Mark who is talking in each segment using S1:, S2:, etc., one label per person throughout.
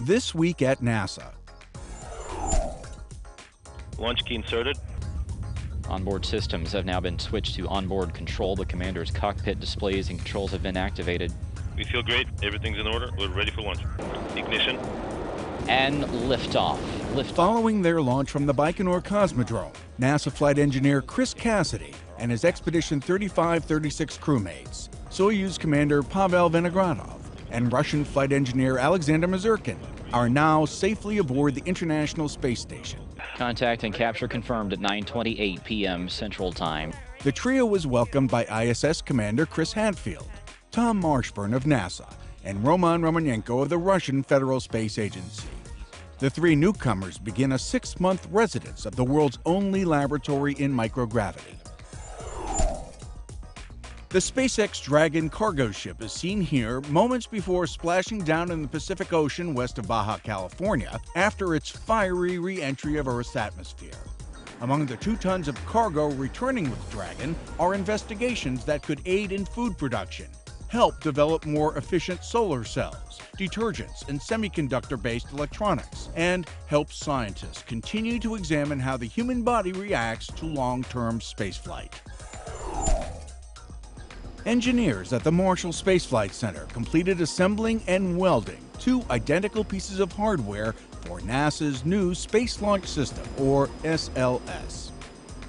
S1: This week at NASA.
S2: Launch key inserted.
S3: Onboard systems have now been switched to onboard control. The commander's cockpit displays and controls have been activated.
S2: We feel great. Everything's in order. We're ready for launch. Ignition.
S3: And liftoff.
S1: Following their launch from the Baikonur Cosmodrome, NASA flight engineer Chris Cassidy and his Expedition 3536 crewmates, Soyuz commander Pavel Vinogradov, and Russian flight engineer Alexander Mazurkin are now safely aboard the International Space Station.
S3: Contact and capture confirmed at 9:28 p.m. Central Time.
S1: The trio was welcomed by ISS Commander Chris Hadfield, Tom Marshburn of NASA, and Roman Romanenko of the Russian Federal Space Agency. The three newcomers begin a 6-month residence of the world's only laboratory in microgravity. The SpaceX Dragon cargo ship is seen here moments before splashing down in the Pacific Ocean west of Baja California after its fiery re-entry of Earth's atmosphere. Among the 2 tons of cargo returning with Dragon are investigations that could aid in food production, help develop more efficient solar cells, detergents, and semiconductor-based electronics, and help scientists continue to examine how the human body reacts to long-term spaceflight. Engineers at the Marshall Space Flight Center completed assembling and welding 2 identical pieces of hardware for NASA's new Space Launch System, or SLS.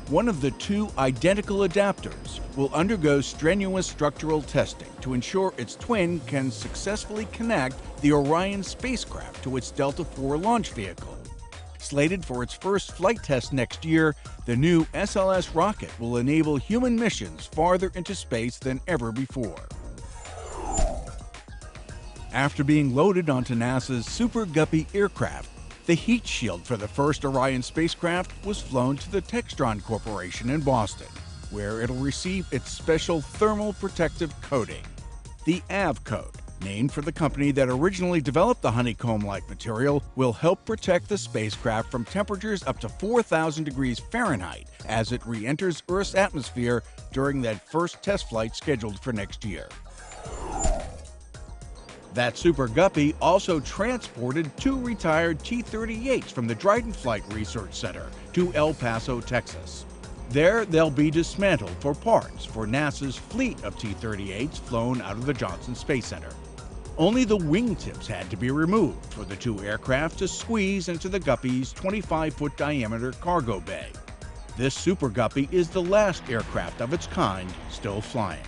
S1: One of the 2 identical adapters will undergo strenuous structural testing to ensure its twin can successfully connect the Orion spacecraft to its Delta IV launch vehicle. Slated for its first flight test next year, the new SLS rocket will enable human missions farther into space than ever before. After being loaded onto NASA's Super Guppy aircraft, the heat shield for the first Orion spacecraft was flown to the Textron Corporation in Boston, where it'll receive its special thermal protective coating. The AV coat, named for the company that originally developed the honeycomb-like material, will help protect the spacecraft from temperatures up to 4,000 degrees Fahrenheit as it re-enters Earth's atmosphere during that first test flight scheduled for next year. That Super Guppy also transported 2 retired T-38s from the Dryden Flight Research Center to El Paso, Texas. There, they'll be dismantled for parts for NASA's fleet of T-38s flown out of the Johnson Space Center. Only the wingtips had to be removed for the 2 aircraft to squeeze into the Guppy's 25-foot diameter cargo bay. This Super Guppy is the last aircraft of its kind still flying.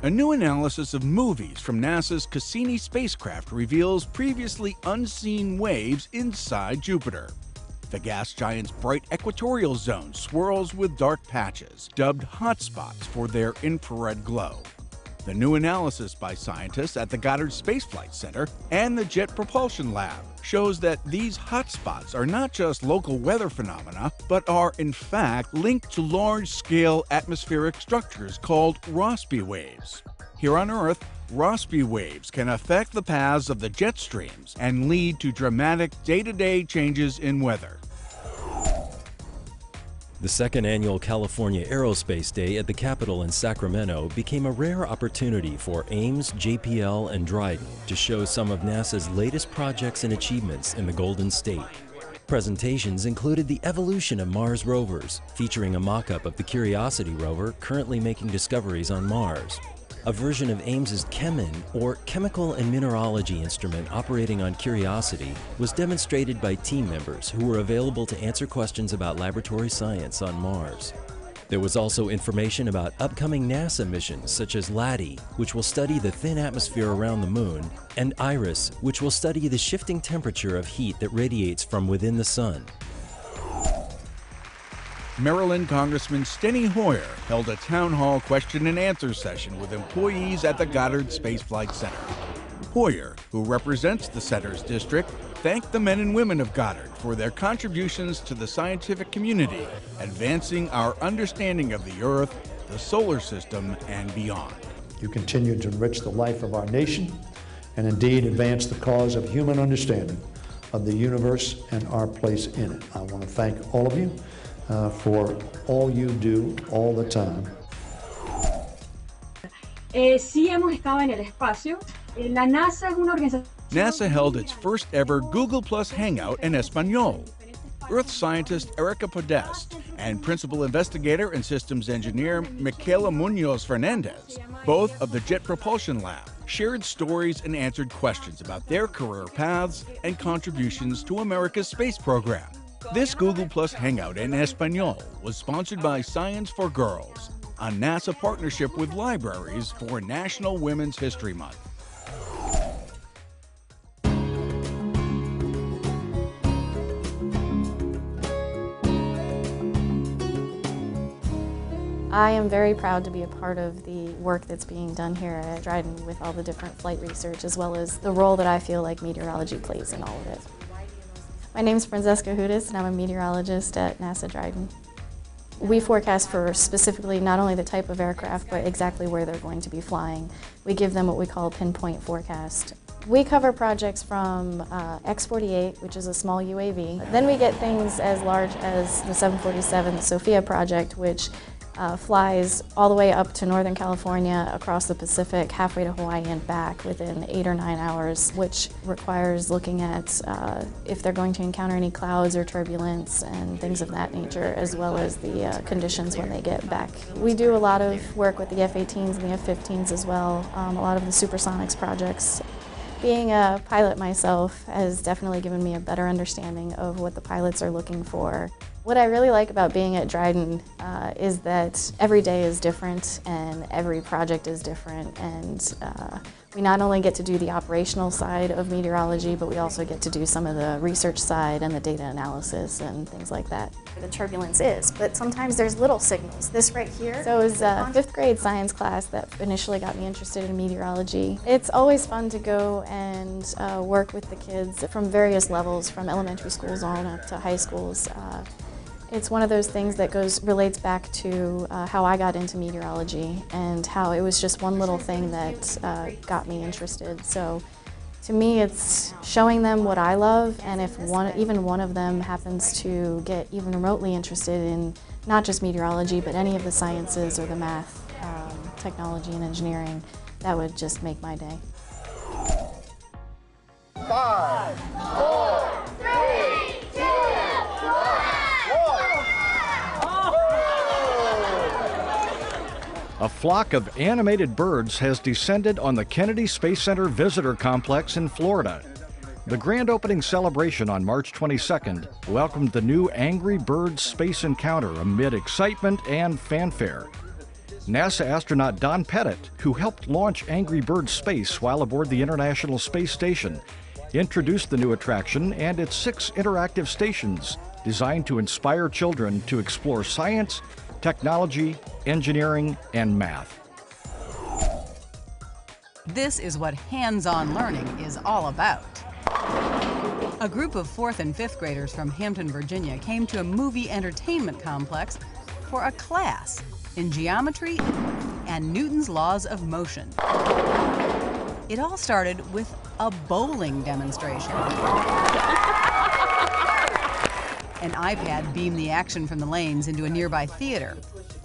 S1: A new analysis of movies from NASA's Cassini spacecraft reveals previously unseen waves inside Jupiter. The gas giant's bright equatorial zone swirls with dark patches, dubbed hotspots for their infrared glow. The new analysis by scientists at the Goddard Space Flight Center and the Jet Propulsion Lab shows that these hotspots are not just local weather phenomena, but are in fact linked to large-scale atmospheric structures called Rossby waves. Here on Earth, Rossby waves can affect the paths of the jet streams and lead to dramatic day-to-day changes in weather.
S4: The second annual California Aerospace Day at the Capitol in Sacramento became a rare opportunity for Ames, JPL, and Dryden to show some of NASA's latest projects and achievements in the Golden State. Presentations included the evolution of Mars rovers, featuring a mock-up of the Curiosity rover currently making discoveries on Mars. A version of Ames's Chemin, or Chemical and Mineralogy instrument operating on Curiosity, was demonstrated by team members who were available to answer questions about laboratory science on Mars. There was also information about upcoming NASA missions such as LADEE, which will study the thin atmosphere around the Moon, and IRIS, which will study the shifting temperature of heat that radiates from within the Sun.
S1: Maryland Congressman Steny Hoyer held a town hall question and answer session with employees at the Goddard Space Flight Center. Hoyer, who represents the center's district, thanked the men and women of Goddard for their contributions to the scientific community, advancing our understanding of the Earth, the solar system, and beyond.
S5: You continue to enrich the life of our nation and indeed advance the cause of human understanding of the universe and our place in it. I want to thank all of you for all you do all the time.
S6: Sí hemos estado en el espacio. La NASA es una organización
S1: NASA held its first ever Google Plus Hangout in Espanol. Earth scientist Erica Podest and principal investigator and systems engineer Michaela Munoz Fernandez, both of the Jet Propulsion Lab, shared stories and answered questions about their career paths and contributions to America's space program. This Google Plus Hangout in Espanol was sponsored by Science for Girls, a NASA partnership with libraries for National Women's History Month.
S6: I am very proud to be a part of the work that's being done here at Dragon with all the different flight research, as well as the role that I feel like meteorology plays in all of it. My name is Francesca Hudis, and I'm a meteorologist at NASA Dragon. We forecast for specifically not only the type of aircraft, but exactly where they're going to be flying. We give them what we call a pinpoint forecast. We cover projects from X-48, which is a small UAV. Then we get things as large as the 747, the SOFIA project, which flies all the way up to Northern California, across the Pacific, halfway to Hawaii and back within 8 or 9 hours, which requires looking at if they're going to encounter any clouds or turbulence and things of that nature, as well as the conditions when they get back. We do a lot of work with the F-18s and the F-15s as well, a lot of the supersonics projects. Being a pilot myself has definitely given me a better understanding of what the pilots are looking for. What I really like about being at Dryden is that every day is different and every project is different, and we not only get to do the operational side of meteorology, but we also get to do some of the research side and the data analysis and things like that. The turbulence is, but sometimes there's little signals. This right here. So it was a 5th grade science class that initially got me interested in meteorology. It's always fun to go and work with the kids from various levels, from elementary schools on up to high schools. It's one of those things that relates back to how I got into meteorology and how it was just one little thing that got me interested. So to me, it's showing them what I love, and if even one of them happens to get even remotely interested in not just meteorology, but any of the sciences or the math, technology and engineering, that would just make my day.
S7: 5, 4, 3, 2, 1.
S8: A flock of animated birds has descended on the Kennedy Space Center Visitor Complex in Florida. The grand opening celebration on March 22nd welcomed the new Angry Birds space encounter amid excitement and fanfare. NASA astronaut Don Pettit, who helped launch Angry Birds Space while aboard the International Space Station, introduced the new attraction and its 6 interactive stations designed to inspire children to explore science, technology, engineering, and math.
S9: This is what hands-on learning is all about. A group of 4th and 5th graders from Hampton, Virginia came to a movie entertainment complex for a class in geometry and Newton's laws of motion. It all started with a bowling demonstration. An iPad beamed the action from the lanes into a nearby theater,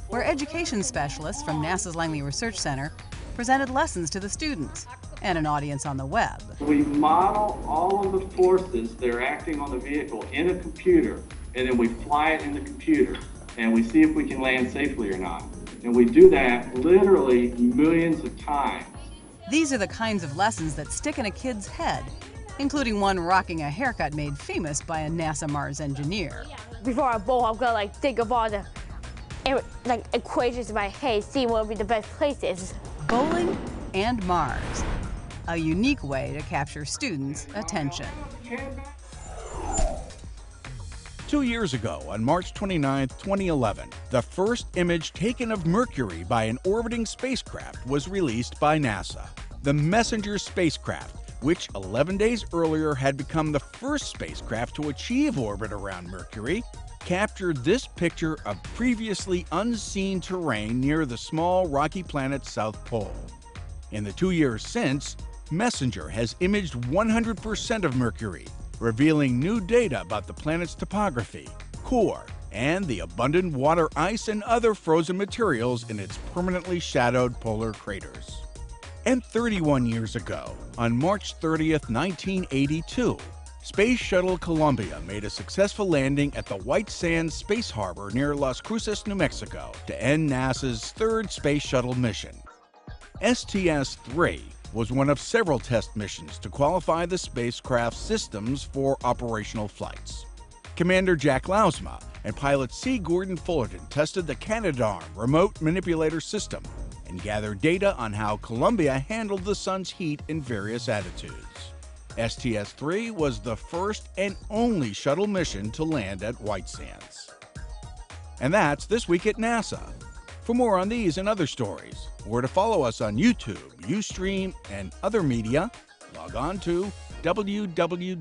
S9: where education specialists from NASA's Langley Research Center presented lessons to the students and an audience on the web.
S10: We model all of the forces that are acting on the vehicle in a computer, and then we fly it in the computer, and we see if we can land safely or not. And we do that literally millions of times.
S9: These are the kinds of lessons that stick in a kid's head, including one rocking a haircut made famous by a NASA Mars engineer.
S11: Before I bowl, I'm gonna think of all the equations in my head, see what would be the best places.
S9: Bowling and Mars, a unique way to capture students' attention.
S1: 2 years ago, on March 29, 2011, the first image taken of Mercury by an orbiting spacecraft was released by NASA. The Messenger spacecraft, which 11 days earlier had become the first spacecraft to achieve orbit around Mercury, captured this picture of previously unseen terrain near the small rocky planet's south pole. In the 2 years since, Messenger has imaged 100% of Mercury, revealing new data about the planet's topography, core, and the abundant water ice and other frozen materials in its permanently shadowed polar craters. And 31 years ago, on March 30th, 1982, Space Shuttle Columbia made a successful landing at the White Sands Space Harbor near Las Cruces, New Mexico, to end NASA's third Space Shuttle mission. STS-3 was one of several test missions to qualify the spacecraft's systems for operational flights. Commander Jack Lausma and pilot C. Gordon Fullerton tested the Canadarm remote manipulator system and gathered data on how Columbia handled the sun's heat in various attitudes. STS-3 was the first and only shuttle mission to land at White Sands. And that's This Week at NASA. For more on these and other stories, or to follow us on YouTube, Ustream, and other media, log on to www.nasa.gov.